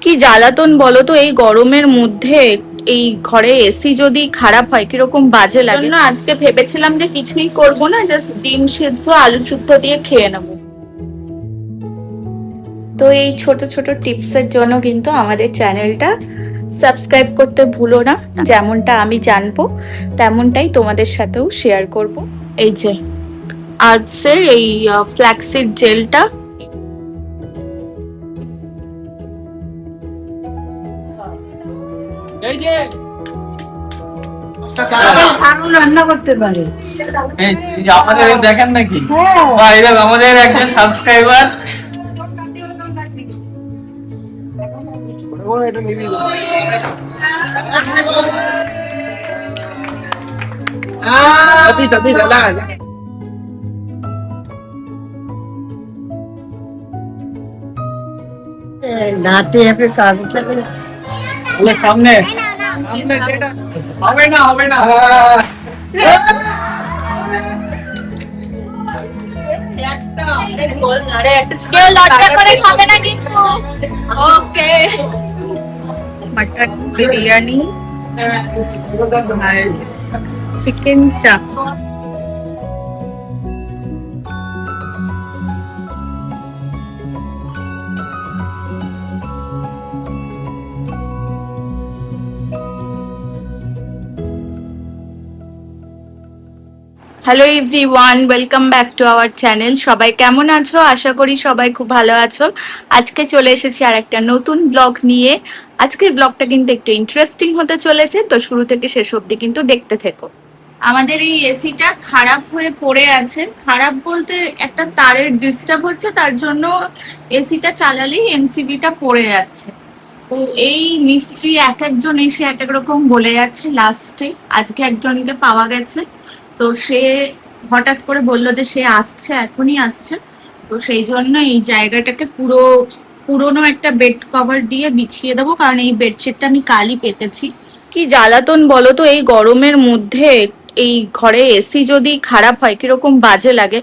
কি জ্বালাতন বলো তো এই গরমের মধ্যে। এই ঘরে এসি যদি খারাপ হয় কিরকম বাজে লাগে। আজকে ভেবেছিলাম যে কিছুই করব না, জাস্ট ডিম সিদ্ধ আলু সিদ্ধ দিয়ে খেয়ে নেবো। তো এই ছোট ছোট টিপসের জন্য কিন্তু আমাদের চ্যানেলটা সাবস্ক্রাইব করতে ভুলো না। যেমনটা আমি জানবো তেমনটাই তোমাদের সাথেও শেয়ার করব। এই যে আজকের এই ফ্ল্যাক্সিড জেলটা, এই যে দারুণ রান্না করতে পারে। এই যে আমাদের দেখেন নাকি? হ্যাঁ। বা এই দেখো আমাদের একজন সাবস্ক্রাইবার। নাতে হবে কাগজটা সামনে হবে না, হবে না। কেউ লজ্জা করে খাবে না কিন্তু। ওকে, মাটন বিরিয়ানি আর চিকেন চাপ। Hello everyone, welcome back to our channel. সবাই কেমন আছো? আশা করি সবাই খুব ভালো আছো। আজকে চলে এসেছি আর একটা নতুন ব্লগ নিয়ে। আজকের ব্লগটা কিন্তু একটু ইন্টারেস্টিং হতে চলেছে, তো শুরু থেকে শেষ অবধি কিন্তু দেখতে থেকো। আমাদের এই এসিটা খারাপ হয়ে পড়ে আছে। খারাপ বলতে একটা তারের ডিস্টার্ব হচ্ছে, তার জন্য এসিটা চালালেই এমসিবিটা পড়ে যাচ্ছে। তো এই মিস্ত্রি এক একজন এসে এক এক রকম বলে যাচ্ছে। লাস্টে আজকে একজনকে পাওয়া গেছে, তো সে হঠাৎ করে বললো যে সে আসছে, এখনই আসছে। তো সেই জন্য এই জায়গাটাকে পুরো পুরোনো একটা বেড কভার দিয়ে বিছিয়ে দেবো, কারণ এই বেডশিটটা আমি কালই পেতেছি। কি জ্বালাতন বলো তো এই গরমের মধ্যে। এই ঘরে এসি যদি খারাপ হয় কিরকম বাজে লাগে।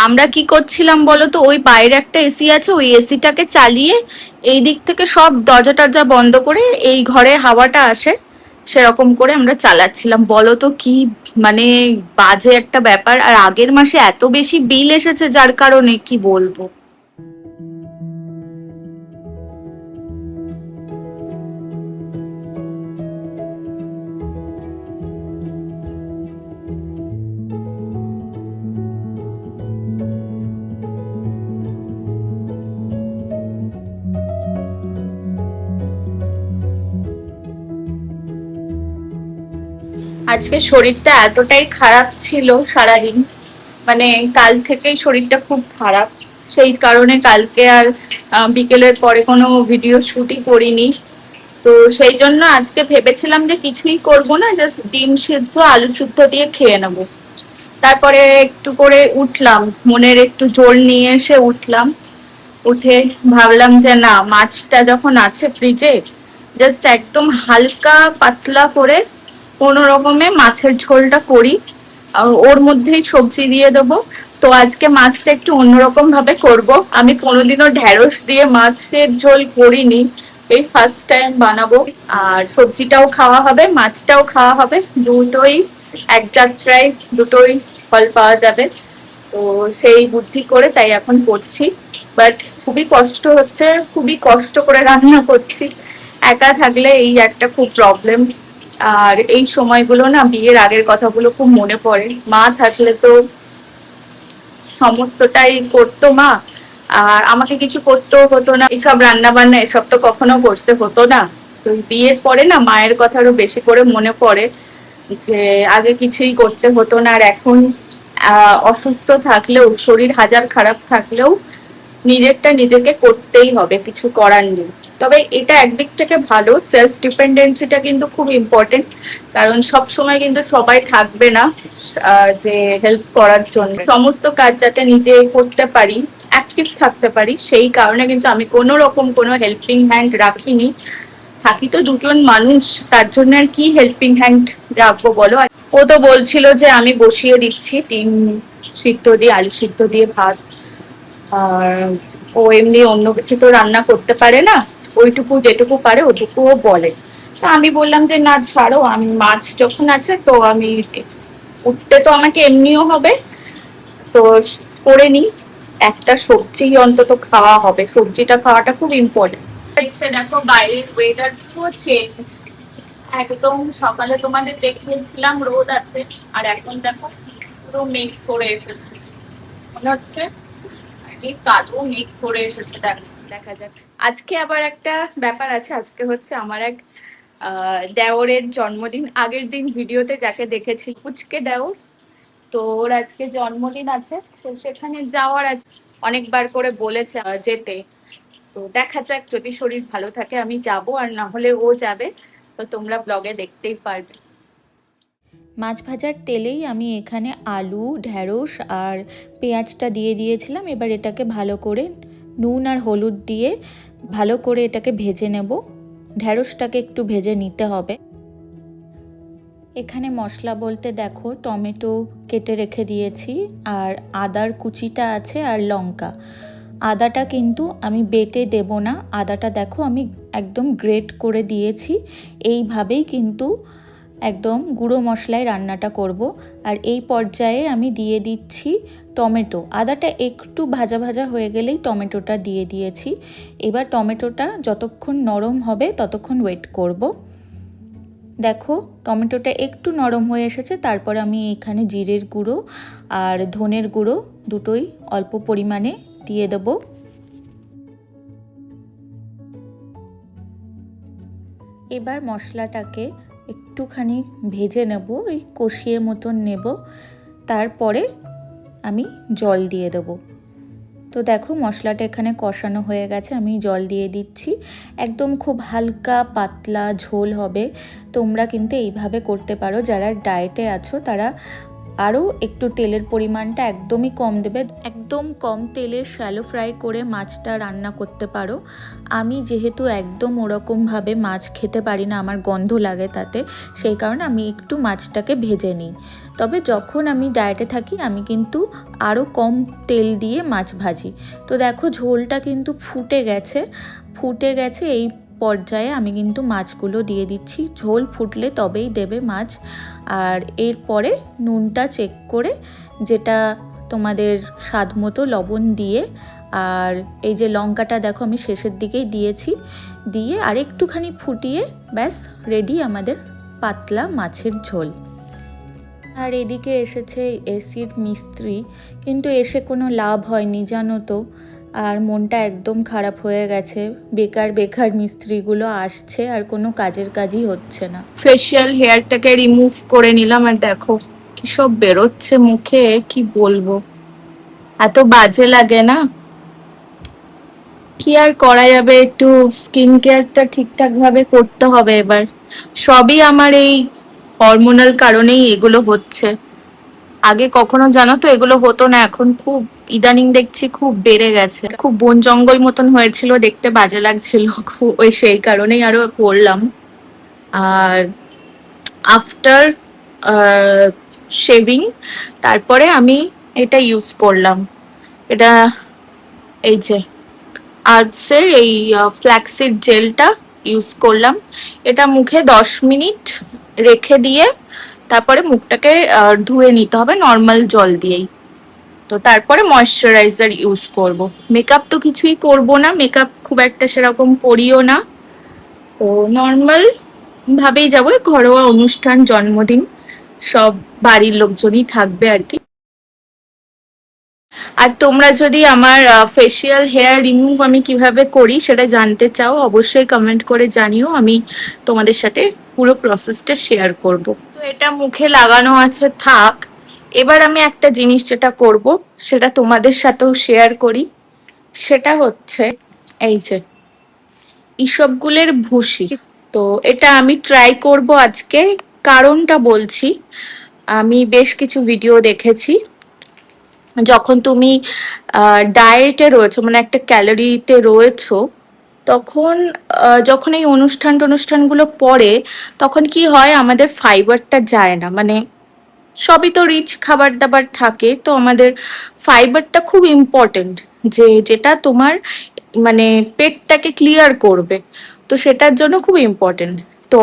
আমরা কি করছিলাম বলো তো, ওই বাইরে একটা এসি আছে, ওই এসিটাকে চালিয়ে এই দিক থেকে সব দরজা টরজা বন্ধ করে এই ঘরে হাওয়াটা আসে সেরকম করে আমরা চালাচ্ছিলাম। বলো তো কি মানে বাজে একটা ব্যাপার। আর আগের মাসে এত বেশি বিল এসেছে যার কারণে কি বলবো। আজকে শরীরটা এতটাই খারাপ ছিল সারাদিন, মানে কাল থেকেই শরীরটা খুব খারাপ। সেই কারণে কালকে আর বিকেলের পরে কোনো ভিডিও শুটই করিনি। তো সেই জন্য আজকে ভেবেছিলাম যে কিছুই করব না, জাস্ট ডিম সিদ্ধ আলু সিদ্ধ দিয়ে খেয়ে নেবো। তারপরে একটু করে উঠলাম, মনের একটু জোর নিয়ে এসে উঠলাম। উঠে ভাবলাম যে না, মাছটা যখন আছে ফ্রিজে, জাস্ট একদম হালকা পাতলা করে কোনো রকমে মাছের ঝোলটা করি, আর ওর মধ্যেই সবজি দিয়ে দেবো। তো আজকে মাছটা একটু অন্যরকম ভাবে করব। আমি কোনোদিনও ঢেঁড়স দিয়ে মাছের ঝোল করিনি, এই ফার্স্ট টাইম বানাবো। আর সবজিটাও খাওয়া হবে, মাছটাও খাওয়া হবে, দুটোই এক যাত্রায়, দুটোই ফল পাওয়া যাবে। তো সেই বুদ্ধি করে তাই এখন করছি। বাট খুবই কষ্ট হচ্ছে, খুবই কষ্ট করে রান্না করছি। একা থাকলে এই একটা খুব প্রবলেম। আর এই সময়গুলো না, বিয়ের আগের কথাগুলো খুব মনে পড়ে। মা থাকলে তো সমস্তটাই করতো মা, আর আমাকে কিছু করতেও হতো না। এসব রান্না বান্না এসব তো কখনো করতে হতো না। তো বিয়ের পরে না মায়ের কথা আরো বেশি করে মনে পড়ে, যে আগে কিছুই করতে হতো না। আর এখন অসুস্থ থাকলেও, শরীর হাজার খারাপ থাকলেও নিজেরটা নিজেকে করতেই হবে, কিছু করার নেই। তবে এটা একদিক থেকে ভালো, সেলফ ডিপেন্ডেন্সিটা কিন্তু খুব ইম্পর্টেন্ট। কারণ সব সময় কিন্তু সবাই থাকবে না যে হেল্প করার জন্য। সমস্ত কাজ যাতে নিজে করতে পারি, অ্যাক্টিভ থাকতে পারি, সেই কারণে কিন্তু আমি কোনো রকম কোনো হেল্পিং হ্যান্ড রাখিনি। থাকি তো দুজন মানুষ, তার জন্য আর কি হেল্পিং হ্যান্ড রাখবো বলো। ও তো বলছিল যে আমি বসিয়ে দিচ্ছি ডিম সিদ্ধ দিয়ে আলু সিদ্ধ দিয়ে ভাত। আর ও এমনি অন্য কিছু তো রান্না করতে পারে না, ওইটুকু যেটুকু পারে ওটুকুও বলে। তা আমি বললাম যে না ছাড়ো, আমি মাছ যখন আছে তো আমি উঠতে তো আমাকে এমনিও হবে, তো করে নি, একটা সবজি অন্তত খাওয়া হবে, সবজিটা খাওয়াটা খুব ইম্পর্টেন্ট। দেখো বাইরের ওয়েদার পুরো চেঞ্জ, একদম সকালে তোমাদের দেখিয়েছিলাম রোদ আছে, আর এখন দেখো পুরো মেঘ করে এসেছে, মনে হচ্ছে এই কালো মেঘ করে এসেছে। দেখা যাক। আজকে আবার একটা ব্যাপার আছে, আজকে হচ্ছে আমার এক দেওরের জন্মদিন। আগের দিন ভিডিওতে যাকে দেখেছি পুচকে দেওর, তো ওর আজকে জন্মদিন আছে, তো সেখানে যাওয়ার আছে, অনেকবার করে বলেছে যেতে। তো দেখা যাক, যদি শরীর ভালো থাকে আমি যাব, আর না হলে ও যাবে, তো তোমরা ব্লগে দেখতেই পারবে। মাছ ভাজার তেলেই আমি এখানে আলু, ঢ্যাঁড়স আর পেঁয়াজটা দিয়ে দিয়েছিলাম। এবার এটাকে ভালো করে নুন আর হলুদ দিয়ে ভালো করে এটাকে ভেজে নেব। ঢ্যাঁড়সটাকে একটু ভেজে নিতে হবে। এখানে মশলা বলতে দেখো টমেটো কেটে রেখে দিয়েছি, আর আদার কুচিটা আছে, আর লঙ্কা। আদাটা কিন্তু আমি বেটে দেব না, আদাটা দেখো আমি একদম গ্রেট করে দিয়েছি। এইভাবেই কিন্তু একদম গুঁড়ো মশলায় রান্নাটা করব। আর এই পর্যায়ে আমি দিয়ে দিচ্ছি টমেটো। আদাটা একটু ভাজা ভাজা হয়ে গেলেই টমেটোটা দিয়ে দিয়েছি। এবার টমেটোটা যতক্ষণ নরম হবে ততক্ষণ ওয়েট করব। দেখো টমেটোটা একটু নরম হয়ে এসেছে, তারপর আমি এখানে জিরের গুঁড়ো আর ধনের গুঁড়ো দুটোই অল্প পরিমাণে দিয়ে দেব। এবার মশলাটাকে একটুখানি ভেজে নেব, এই কষিয়ে মতন নেব, তারপরে আমি জল দিয়ে দেব। তো দেখো মশলাটা এখানে কষানো হয়ে গেছে, আমি জল দিয়ে দিচ্ছি। একদম খুব হালকা পাতলা ঝোল হবে। তোমরা কিন্তু এইভাবে করতে পারো, যারা ডায়েটে আছো তারা আরও একটু তেলের পরিমাণটা একদমই কম দেবে, একদম কম তেলে শ্যালো ফ্রাই করে মাছটা রান্না করতে পারো। আমি যেহেতু একদম ওরকমভাবে মাছ খেতে পারি না, আমার গন্ধ লাগে তাতে, সেই কারণে আমি একটু মাছটাকে ভেজে নিই। তবে যখন আমি ডায়েটে থাকি আমি কিন্তু আরও কম তেল দিয়ে মাছ ভাজি। তো দেখো ঝোলটা কিন্তু ফুটে গেছে। এই পর্যায়ে আমি কিন্তু মাছগুলো দিয়ে দিচ্ছি। ঝোল ফুটলে তবেই দেবে মাছ। আর এরপরে নুনটা চেক করে, যেটা তোমাদের স্বাদ মতো লবণ দিয়ে, আর এই যে লঙ্কাটা দেখো আমি শেষের দিকেই দিয়েছি, দিয়ে আর একটুখানি ফুটিয়ে ব্যাস রেডি আমাদের পাতলা মাছের ঝোল। আর এদিকে এসেছে এসির মিস্ত্রি, কিন্তু এসে কোনো লাভ হয়নি জানো তো। আর মনটা একদম খারাপ হয়ে গেছে, বেকার মিস্ত্রিগুলো আসছে আর কোনো কাজই হচ্ছে না। ফেশিয়াল হেয়ারটাকে রিমুভ করে নিলাম, আর দেখো কি সব বেরোচ্ছে মুখে, কি বলবো, এত বাজে লাগে না। কি আর করা যাবে, একটু স্কিন কেয়ারটা ঠিকঠাক ভাবে করতে হবে এবার। সবই আমার এই হরমোনাল কারণেই এগুলো হচ্ছে। আগে কখনো জানো তো এগুলো হতো না, এখন খুব ইদানিং দেখছি খুব বেড়ে গেছে। খুব বন জঙ্গল মতন হয়েছিল, দেখতে বাজে লাগছিল খুব, ওই সেই কারণেই আরো করলাম। আর আফটার শেভিং তারপরে আমি এটা ইউজ করলাম, এটা এই যে আর্টসের এই ফ্ল্যাক্সিড জেলটা ইউজ করলাম। এটা মুখে 10 মিনিট রেখে দিয়ে তারপরে মুখটাকে ধুয়ে নিতে হবে নর্মাল জল দিয়েই। তো তারপরে ময়শ্চারাইজার ইউজ করব। মেকআপ তো কিছুই করব না, মেকআপ খুব একটা সেরকম করিও না, তো নর্মাল ভাবেই যাবো। ঘরোয়া অনুষ্ঠান, জন্মদিন, সব বাড়ির লোকজনই থাকবে আর কি। আর তোমরা যদি আমার ফেসিয়াল হেয়ার রিমুভ আমি কিভাবে করি সেটা জানতে চাও, অবশ্যই কমেন্ট করে জানিও, আমি তোমাদের সাথে পুরো প্রসেসটা শেয়ার করব। তো এটা মুখে লাগানো আছে থাক। এবার আমি একটা জিনিস যেটা করব সেটা তোমাদের সাথেও শেয়ার করি, সেটা হচ্ছে এই যে ইসবগুলের ভুসি। তো এটা আমি ট্রাই করব আজকে, কারণটা বলছি। আমি বেশ কিছু ভিডিও দেখেছি, যখন তুমি ডায়েটে রয়েছো, মানে একটা ক্যালোরিতে রয়েছো, তখন যখন এই অনুষ্ঠানগুলো পড়ে, তখন কি হয় আমাদের ফাইবারটা যায় না। মানে সবই তো রিচ খাবার দাবার থাকে, তো আমাদের ফাইবারটা খুব ইম্পর্টেন্ট যে যেটা তোমার মানে পেটটাকে ক্লিয়ার করবে, তো সেটার জন্য খুব ইম্পর্টেন্ট। তো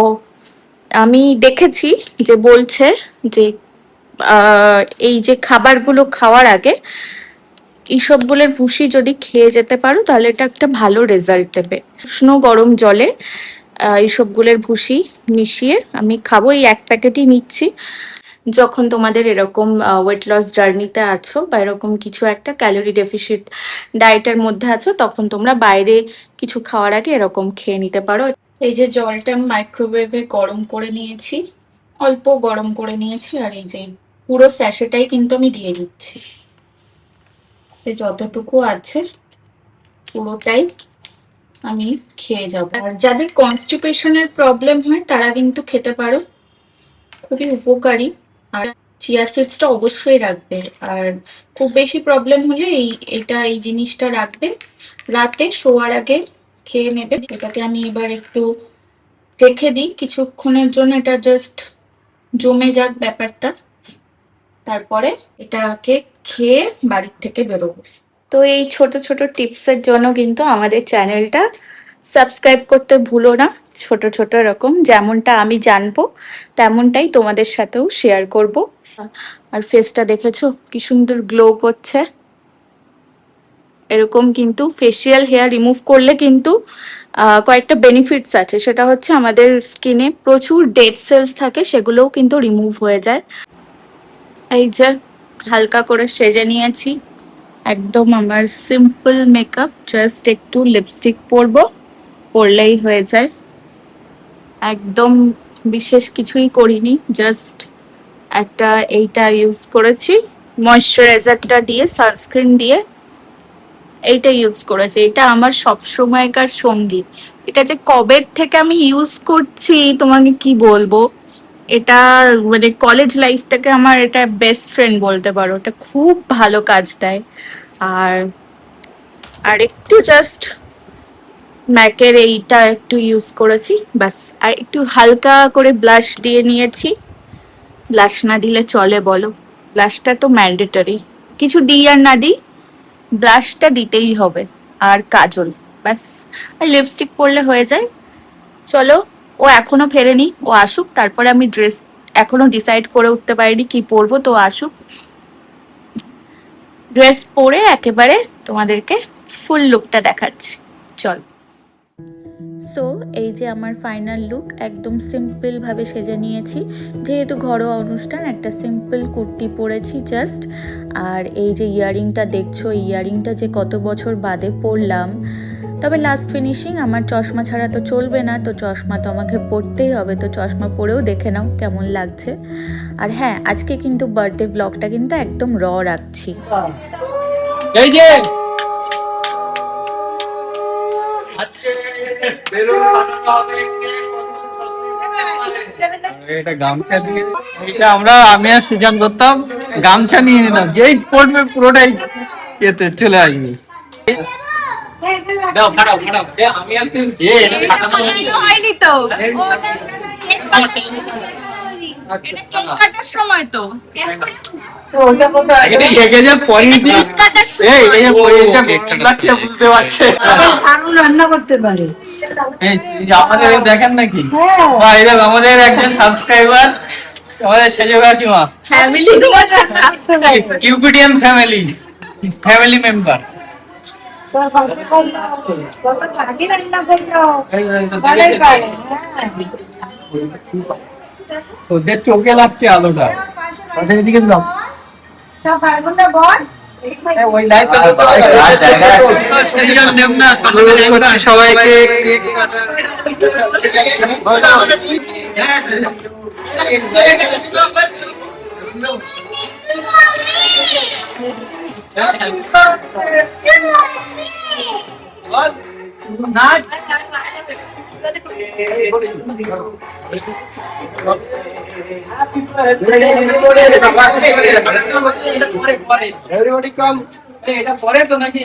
আমি দেখেছি যে বলছে যে এই যে খাবারগুলো খাওয়ার আগে এইসবগুলোর ভুসি যদি খেয়ে যেতে পারো তাহলে এটা একটা ভালো রেজাল্ট দেবে। উষ্ণ গরম জলে এইসবগুলোর ভুসি মিশিয়ে আমি খাবো, এই এক প্যাকেটই নিচ্ছি। যখন তোমাদের এরকম ওয়েট লস জার্নিতে আছো বা এরকম কিছু একটা ক্যালোরি ডেফিসিট ডায়েটের মধ্যে আছো, তখন তোমরা বাইরে কিছু খাওয়ার আগে এরকম খেয়ে নিতে পারো। এই যে জলটা আমি মাইক্রোওয়েভে গরম করে নিয়েছি, অল্প গরম করে নিয়েছি, আর এই যে পুরো স্যাশেটাই কিন্তু আমি দিয়ে দিচ্ছি। যতটুকু আছে পুরোটাই আমি খেয়ে যাব। আর যাদের কনস্টিপেশনের প্রবলেম হয় তারা কিন্তু খেতে পারো, খুবই উপকারী। আর চিয়া সিডসটা অবশ্যই রাখবে, আর খুব বেশি প্রবলেম হলে এই জিনিসটা রাখবে, রাতে শোয়ার আগে খেয়ে নেবে। এটাকে আমি এবার একটু রেখে দিই কিছুক্ষণের জন্য, এটা জাস্ট জমে যাক ব্যাপারটা, তারপরে এটাকে খেয়ে বাড়ির থেকে বেরোবো। তো এই ছোট ছোট টিপসের জন্য কিন্তু আমাদের চ্যানেলটা সাবস্ক্রাইব করতে ভুলো না। ছোট ছোট এরকম যেমনটা আমি জানবো তেমনটাই তোমাদের সাথেও শেয়ার করব। আর ফেসটা দেখেছো কি সুন্দর গ্লো করছে। এরকম কিন্তু ফেসিয়াল হেয়ার রিমুভ করলে কিন্তু কয়েকটা বেনিফিটস আছে, সেটা হচ্ছে আমাদের স্কিনে প্রচুর ডেড সেলস থাকে, সেগুলোও কিন্তু রিমুভ হয়ে যায়। এই যে হালকা করে সেজে নিয়েছি, একদম আমার সিম্পল মেকআপ, জাস্ট একটু লিপস্টিক পরবো, পরলেই হয়ে যায়। একদম বিশেষ কিছুই করিনি, জাস্ট একটা এইটা ইউজ করেছি ময়শ্চারাইজারটা দিয়ে, সানস্ক্রিন দিয়ে এইটা ইউজ করেছি। এটা আমার সব সময়কার সঙ্গী। এটা যে কবের থেকে আমি ইউজ করছি তোমাকে কি বলবো, এটা মানে কলেজ লাইফ থেকে আমার এটা বেস্ট ফ্রেন্ড বলতে পারো, এটা খুব ভালো কাজ দেয়। আর আর একটু জাস্ট ম্যাকের এইটা একটু ইউজ করেছি ব্যাস, আর একটু হালকা করে ব্লাশ দিয়ে নিয়েছি। ব্লাশ না দিলে চলে বলো? ব্লাশটা তো ম্যান্ডেটরি, কিছু দিই আর না দিই ব্লাশটা দিতেই হবে, আর কাজল, ব্যাস। আর লিপস্টিক পরলে হয়ে যায়। চলো, ও এখনো ফেরেনি, ও আসুক, তারপরে আমি ড্রেস এখনো ডিসাইড করে উঠতে পারিনি কি পরবো, তো আসুক, ড্রেস পরে একেবারে তোমাদেরকে ফুল লুকটা দেখাচ্ছি। চল। সো এই যে আমার ফাইনাল লুক, একদম সিম্পলভাবে সেজে নিয়েছি, যেহেতু ঘরোয়া অনুষ্ঠান, একটা সিম্পল কুর্তি পরেছি জাস্ট। আর এই যে ইয়াররিংটা দেখছো, ইয়াররিংটা যে কত বছর বাদে পরলাম, তবে লাস্ট ফিনিশিং। আমার চশমা ছাড়া তো চলবে না, তো চশমা তো আমাকে পরতেই হবে, তো চশমা পরেও দেখে নাও কেমন লাগছে। আর হ্যাঁ, আজকে কিন্তু বার্থডে ব্লগটা কিন্তু একদম র রাখছি। এই যে এটা গামছা দিয়ে, এটা আমি আর সুজান করতাম, গামছা নিয়ে নিলাম, যেই পড়বে পুরোটাই এতে চলে আসবে। দাও ফাটাও ফাটাও, আমি আর তুই এটা ফাটানো হয়নি তো, কাটার সময় তো বুঝতে পারছে দারুণ রান্না করতে পারে। আমাদের দেখেন নাকি? হ্যাঁ, আমাদের একজন সাবস্ক্রাইবার, আমাদের সেজো কাকিমা, ফ্যামিলি কিউপিডিয়ান ফ্যামিলি মেম্বার। কত আগে রান্না করছো, ভালোই পারে। ওদের চোখে লাগছে আলোটা। সব ভাই বোনরা বল ওই লাইভে সবাইকে Everybody come. এটা পরে তো নাকি?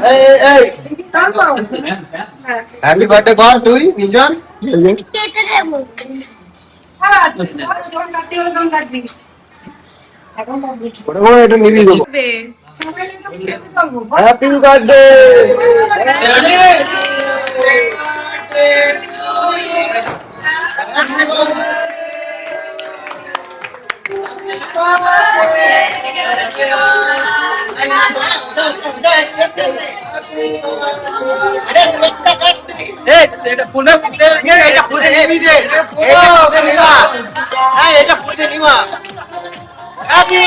Hey. Happy birthday কর তুই নিজন। ওটা করে এটা নিবি গো। Happy birthday. এটা পুনে এটা পুজো নিবি দে, এটা পুজো নিবা, হ্যাঁ এটা পুজো নিবা। হ্যাপি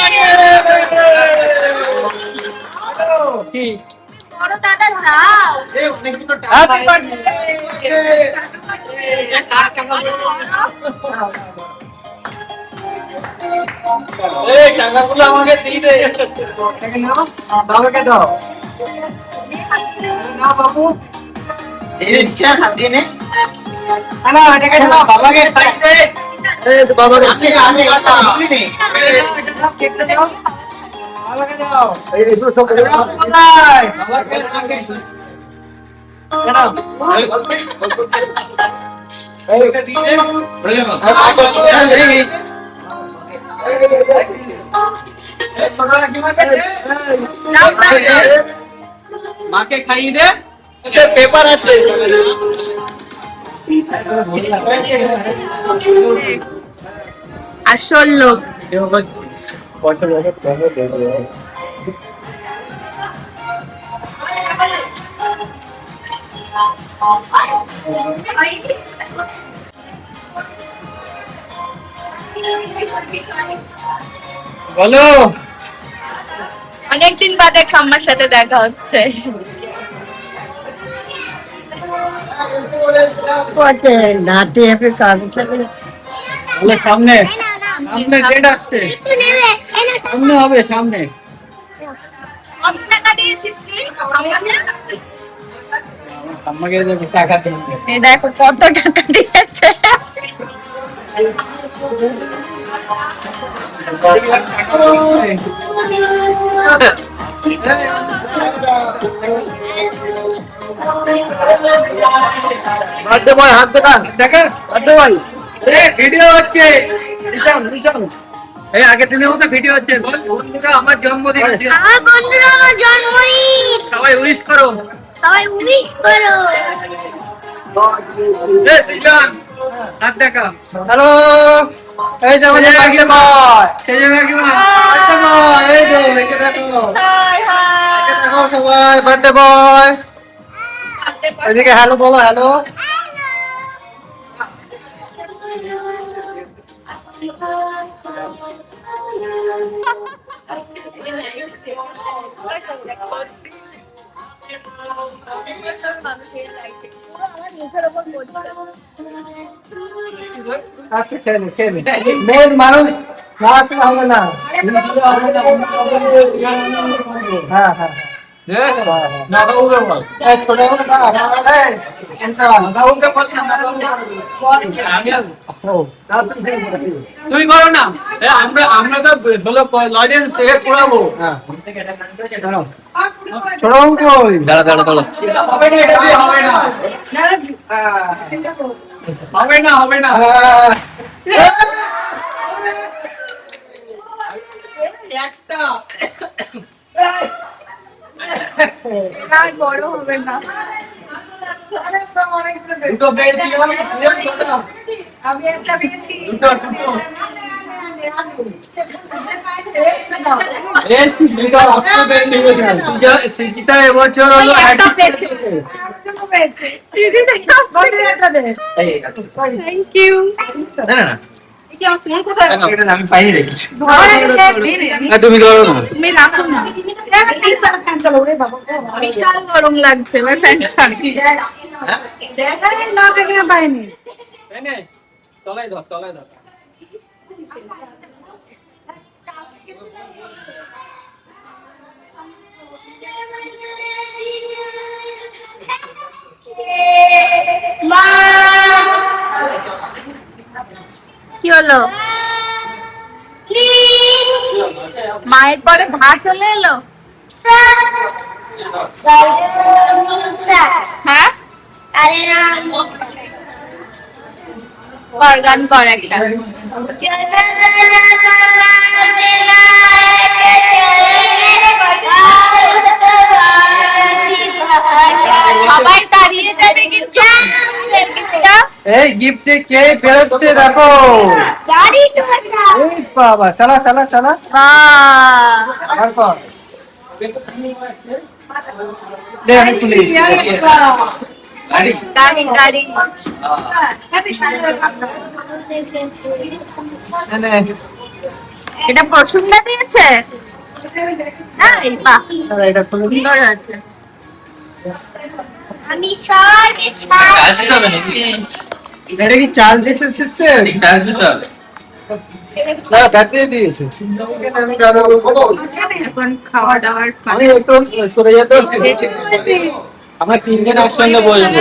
কি বড় দাদা যাও। Happy birthday. এই টাকাগুলো আমাকে দিয়ে দে। বাবাকে দাও না বাবু, এই ইচ্ছা হাতে নে না এটাকে দাও বাবাকে খাই দে। এই তো বাবাকে আগে আগে কথা নে, বাবাকে দাও। এই একটু সব করে দাও। বাবাকে খাই। কেন এই এটা দিয়ে দে। এই ছোটরা কি মাছে? মাকে খাইয়ে দে। পেপার আছে আসল লোক। বলো অনেকদিন বাদে ঠাম্মার সাথে দেখা হচ্ছে। বলে সামনে সামনে ডেট আসছে, সামনে হবে সামনে। কত টাকা দিয়েছিস তুই আমাকে? আমাকে টাকা দিন। এই দেখো কত টাকা দিয়েছে। বার্থডে বয় হাত দেখা, দেখা বার্থডে বয় ভিডিও হচ্ছে। নিশান নিশান এই আগের দিনের মতো ভিডিও হচ্ছে। বল বন্ধুরা আমার জন্মদিন আছে, আমার বন্ধুরা আমার জন্মদিন, সবাই উইশ করো। সবাই উইশ করো। এই সিজন হাত দেখা। হ্যালো, এই যে আমাদের বার্থডে বয়, সেই জন্য কি বার্থডে বয়, এই যে একে দেখো, একে দেখো সবাই, বার্থডে বয়। এদিকে হ্যালো বলো, হ্যালো। আচ্ছা খেয়ে নে, খেয়ে নে। মেন মানুষ না আসলে হবে না। হ্যাঁ হ্যাঁ এই ছোট বড় না, এই ইনসান তুই করো না। আমরা আমরা তো বলো লজেন্স থেকে পুরাবো। ছোট বাবু কই? দাঁড়া দাঁড়া দাঁড়া। হবে না, এটা দিয়ে হবে না, হবে না, হবে না। একটা আর বড় হবে না। দুটো পেয়েছি আমি একটা পেয়েছি। দুটো দুটো। এই সিজিতা অক্সফোর্ড পেয়েছি এবছর। সিজিতা এবছর হলো একটা পেয়েছি। পেয়েছি। দিদি দেখা বন্ধু একটা দে। Thank you. এই যে আমার ফোন কোথায়? আমি পাইনি রে কিছু। ঘরে রেখে দিন আমি। তুমি করো না। তুমি রাখো না। এই চার ফ্যান চালাও রে বাবা। বিশাল গরম লাগছে এবার ফ্যান ছাড়ি। এই না দেখে পাইনি। তলায় দাও, তলায় দাও। কি হলো? মায়ের পরে ভাত চলে এলো। হ্যাঁ আরে না, কর গান কর একটা। সবাই দাঁড়িয়ে যাবে কিন্তু এই গিফট কে বেরোচ্ছে দেখো। গাড়ি তো একটা এই বাবা, চালা চালা চালা। তারপর দে আমি খুলে দিচ্ছি। গাড়ি গাড়ি নে, এটা পছন্দ দিয়েছে না? এই বাহ, দাঁড়া, এটা খুলে দিই। সুন্দর আছে। আমি সবে এটা কি চার্জ দিতে সিস্টেম? না, ব্যাটারি দিয়েছে। আমি দাদা বলবো। এখন খাওয়া দাওয়ার আমি একটু সরে যেতে আমরা তিনজন একসঙ্গে বসবো।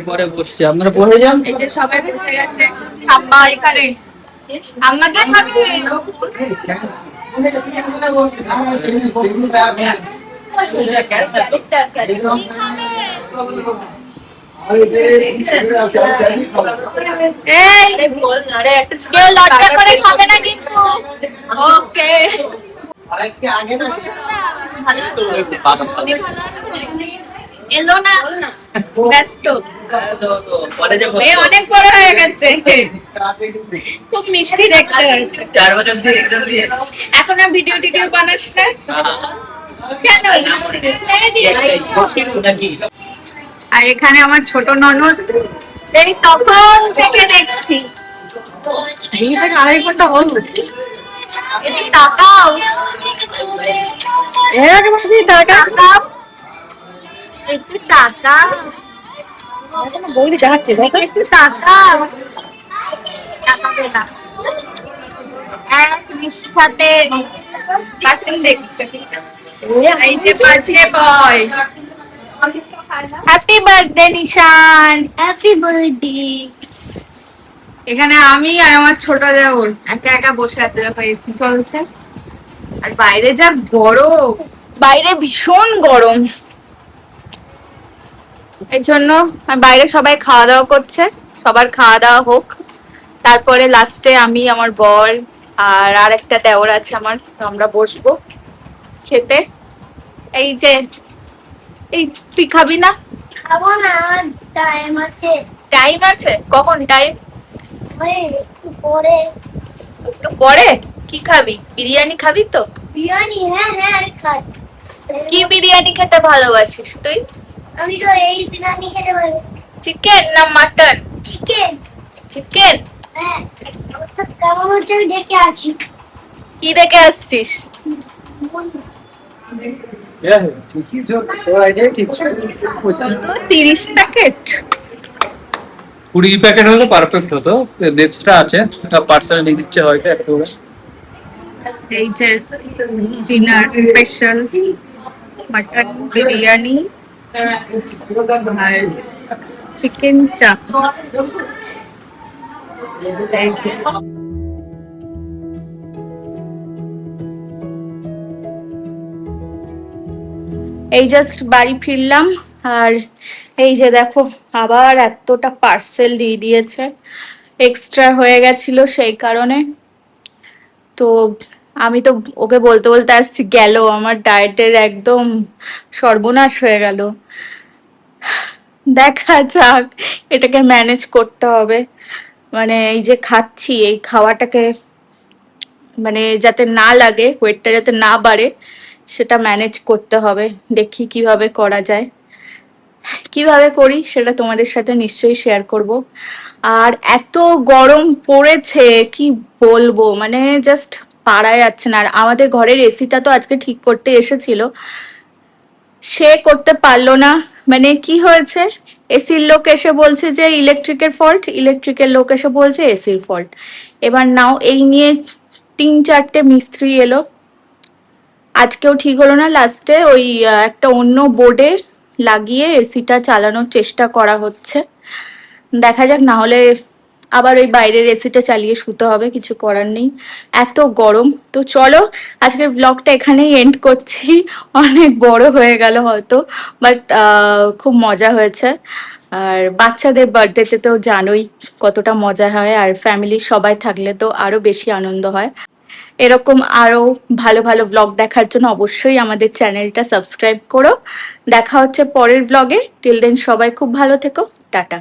পরে বসছি, আপনারা বসে যান। এই যে সবাই বসে গেছে, ঠাম্মা এখানে। আমাকে খাবি? এই কেউ লজ্জা করে খাবে না কিন্তু। ওকে, এলো না, ব্যস্ত। এ অনেক বড় হয়ে গেছে, খুব মিষ্টি দেখতে হয়েছে। 4 বছর দিয়ে এক্সাম দিয়ে এখন আর ভিডিও টিডিও বানাস না কেন? ছেড়ে দিয়ে। নাকি আর এখানে আমার ছোট ননদ, এই তখন থেকে দেখছি। আড়াই ঘন্টা হলো, এদিকে তাকাও। এর আগে বসবি, তাকাও একটু, তাকাও। বৌদি দেখাচ্ছে, একটু তাকাও। তাকাবে না, এক নিষ্ঠাতে কার্টুন দেখছে। এই যে বাজে boy, happy birthday Nishan. Happy birthday. এখানে আমি আর আমার ছোট দেওর একা একা বসে আছে, দেখো এসি চলছে। আর বাইরে যা গরম, বাইরে ভীষণ গরম। এই জন্য বাইরে সবাই খাওয়া দাওয়া করছে, সবার খাওয়া দাওয়া হোক, তারপরে লাস্টে আমি, আমার বর আর আরেকটা দেওর আছে আমার, আমরা বসবো খেতে। এই যে, এই তুই খাবি না? খাবো না, টাইম আছে। টাইম আছে? কখন টাইম? একটু পরে। একটু পরে? কি খাবি? বিরিয়ানি খাবি তো? বিরিয়ানি? হ্যাঁ হ্যাঁ আমি খাই। কি বিরিয়ানি খেতে ভালোবাসিস তুই? আমি তো এই বিরিয়ানি খেতে পারি। চিকেন না মাটন? চিকেন। চিকেন। হ্যাঁ, অর্থাৎ কেমন হচ্ছে আমি দেখে আসি। কি দেখে আসছিস? ঠিকই চলছে, তো আইডিয়া ঠিক চলছে। 30 প্যাকেট। 20 প্যাকেট হলে পারফেক্ট হতো, এক্সট্রা আছে, পার্সেল নিয়ে দিচ্ছে হয়তো একটু। এই যে ডিনার স্পেশাল মাটন বিরিয়ানি আর চিকেন চাপ। এই যে এই জাস্ট বাড়ি ফিরলাম, আর এই যে দেখো আবার এতটা পার্সেল দিয়ে দিয়েছে, এক্সট্রা হয়ে গেছিল সেই কারণে। তো আমি তো ওকে বলতে বলতে আসছি, গেল আমার ডায়েটের একদম সর্বনাশ হয়ে গেল। দেখা যাক, এটাকে ম্যানেজ করতে হবে। মানে এই যে খাচ্ছি, এই খাওয়াটাকে মানে যাতে না লাগে, ওয়েটটা যাতে না বাড়ে, সেটা ম্যানেজ করতে হবে। দেখি কিভাবে করা যায়, কিভাবে করি সেটা তোমাদের সাথে নিশ্চয়ই শেয়ার করব। আর এত গরম পড়েছে কি বলবো, মানে জাস্ট পারা যাচ্ছে না। আর আমাদের ঘরের এসিটা তো আজকে ঠিক করতে এসেছিল, সে করতে পারলো না। মানে কি হয়েছে, এসির লোক এসে বলছে যে ইলেকট্রিকের ফল্ট, ইলেকট্রিকের লোক এসে বলছে এসির ফল্ট। এবার নাও এই নিয়ে 3-4টে মিস্ত্রি এলো, আজকেও ঠিক হলো না। লাস্টে ওই একটা অন্য বোর্ডে লাগিয়ে এসিটা চালানোর চেষ্টা করা হচ্ছে। দেখা যাক, না হলে আবার ওই বাইরের এসিটা চালিয়ে শুতে হবে, কিছু করার নেই, এত গরম। তো চলো আজকের ব্লগটা এখানেই এন্ড করছি, অনেক বড় হয়ে গেল হয়তো, বাট খুব মজা হয়েছে। আর বাচ্চাদের বার্থডেতে তো জানোই কতটা মজা হয়, আর ফ্যামিলির সবাই থাকলে তো আরো বেশি আনন্দ হয়। এরকম আরো ভালো ভালো ব্লগ দেখার জন্য অবশ্যই আমাদের চ্যানেলটা সাবস্ক্রাইব করো। দেখা হচ্ছে পরের ব্লগে। টিল দেন সবাই খুব ভালো থেকো। টাটা।